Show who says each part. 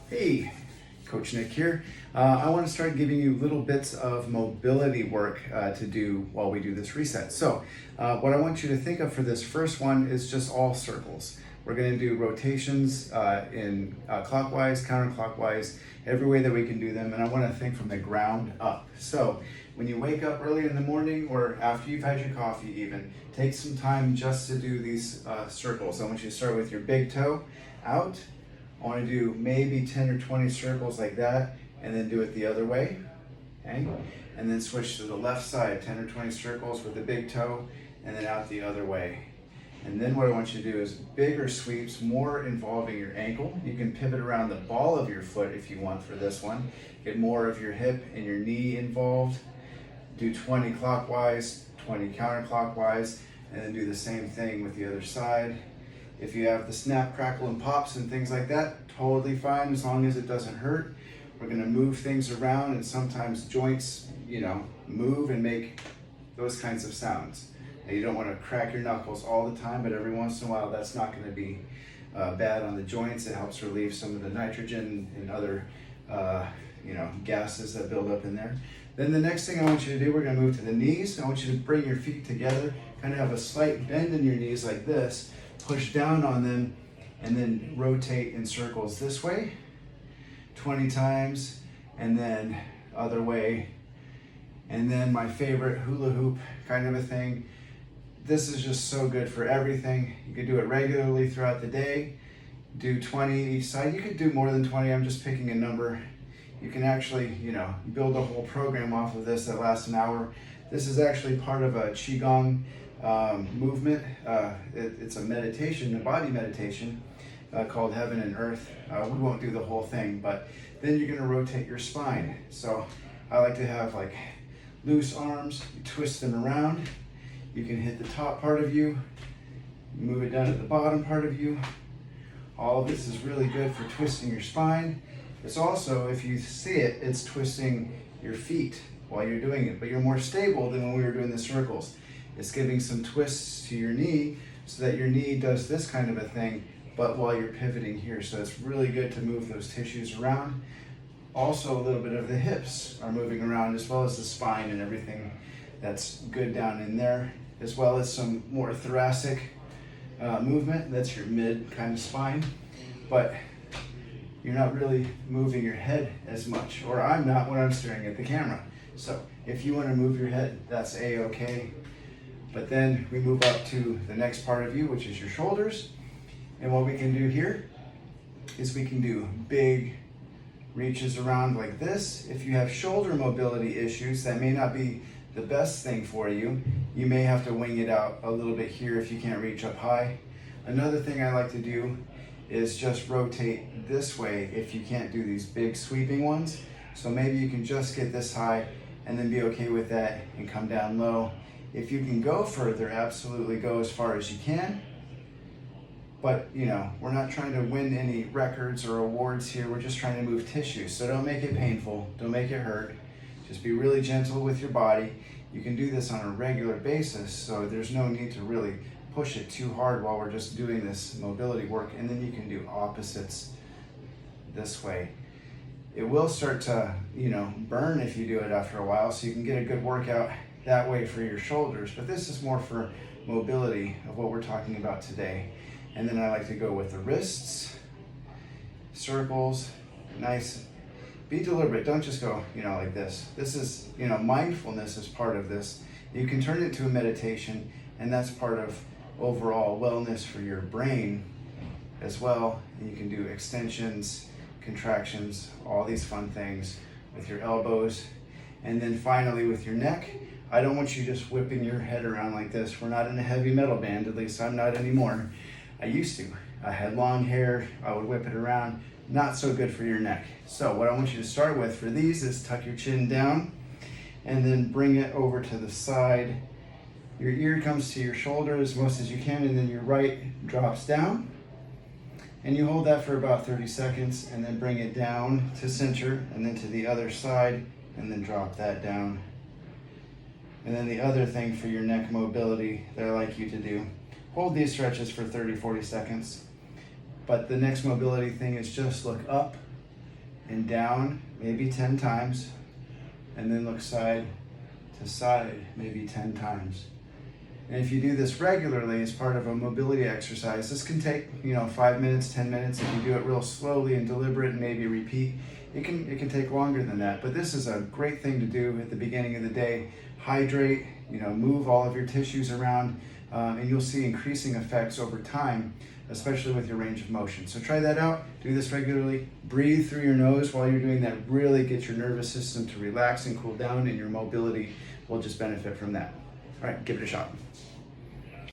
Speaker 1: Hey, Coach Nick here. I want to start giving you little bits of mobility work to do while we do this reset. So what I want you to think of for this first one is just all circles. We're going to do rotations in clockwise, counterclockwise, every way that we can do them. And I want to think from the ground up. So when you wake up early in the morning or after you've had your coffee even, take some time just to do these circles. I want you to start with your big toe out. I want to do maybe 10 or 20 circles like that, and then do it the other way, okay? And then switch to the left side, 10 or 20 circles with the big toe, and then out the other way. And then what I want you to do is bigger sweeps, more involving your ankle. You can pivot around the ball of your foot if you want for this one. Get more of your hip and your knee involved. Do 20 clockwise, 20 counterclockwise, and then do the same thing with the other side. If you have the snap, crackle, and pops and things like that, totally fine as long as it doesn't hurt. We're gonna move things around, and sometimes joints, move and make those kinds of sounds. Now, you don't wanna crack your knuckles all the time, but every once in a while, that's not gonna be bad on the joints. It helps relieve some of the nitrogen and other gases that build up in there. Then the next thing I want you to do, we're gonna move to the knees. I want you to bring your feet together, kind of have a slight bend in your knees like this, push down on them, and then rotate in circles this way 20 times, and then other way. And then my favorite hula hoop kind of a thing. This is just so good for everything. You could do it regularly throughout the day. Do 20 each side. You could do more than 20. I'm just picking a number. You can actually, build a whole program off of this that lasts an hour. This is actually part of a Qigong movement. It's a meditation, a body meditation called Heaven and Earth. We won't do the whole thing, but then you're going to rotate your spine. So I like to have like loose arms, you twist them around. You can hit the top part of you, move it down to the bottom part of you. All of this is really good for twisting your spine. It's also, if you see it, it's twisting your feet while you're doing it, but you're more stable than when we were doing the circles. It's giving some twists to your knee so that your knee does this kind of a thing, but while you're pivoting here. So it's really good to move those tissues around. Also, a little bit of the hips are moving around, as well as the spine and everything that's good down in there, as well as some more thoracic movement. That's your mid kind of spine, but you're not really moving your head as much, or I'm not when I'm staring at the camera. So if you want to move your head, that's a-okay. But then we move up to the next part of you, which is your shoulders. And what we can do here is we can do big reaches around like this. If you have shoulder mobility issues, that may not be the best thing for you. You may have to wing it out a little bit here if you can't reach up high. Another thing I like to do is just rotate this way if you can't do these big sweeping ones. So maybe you can just get this high and then be okay with that and come down low. If you can go further, absolutely go as far as you can. But we're not trying to win any records or awards here. We're just trying to move tissue. So don't make it painful. Don't make it hurt. Just be really gentle with your body. You can do this on a regular basis, so there's no need to really push it too hard while we're just doing this mobility work. And then you can do opposites this way. It will start to, burn if you do it after a while, so you can get a good workout that way for your shoulders. But this is more for mobility of what we're talking about today. And then I like to go with the wrists, circles, nice. Be deliberate, don't just go, like this. This is, mindfulness is part of this. You can turn it into a meditation, and that's part of overall wellness for your brain as well. And you can do extensions, contractions, all these fun things with your elbows. And then finally with your neck, I don't want you just whipping your head around like this. We're not in a heavy metal band, at least I'm not anymore. I used to. I had long hair, I would whip it around. Not so good for your neck. So what I want you to start with for these is tuck your chin down and then bring it over to the side. Your ear comes to your shoulder as most as you can, and then your right drops down. And you hold that for about 30 seconds and then bring it down to center and then to the other side and then drop that down. And then the other thing for your neck mobility that I like you to do, hold these stretches for 30, 40 seconds. But the next mobility thing is just look up and down, maybe 10 times, and then look side to side, maybe 10 times. And if you do this regularly as part of a mobility exercise, this can take 5 minutes, 10 minutes. If you do it real slowly and deliberate and maybe repeat, it can take longer than that. But this is a great thing to do at the beginning of the day. Hydrate, move all of your tissues around, and you'll see increasing effects over time, especially with your range of motion. So try that out, do this regularly, breathe through your nose while you're doing that, really get your nervous system to relax and cool down, and your mobility will just benefit from that. All right, give it a shot.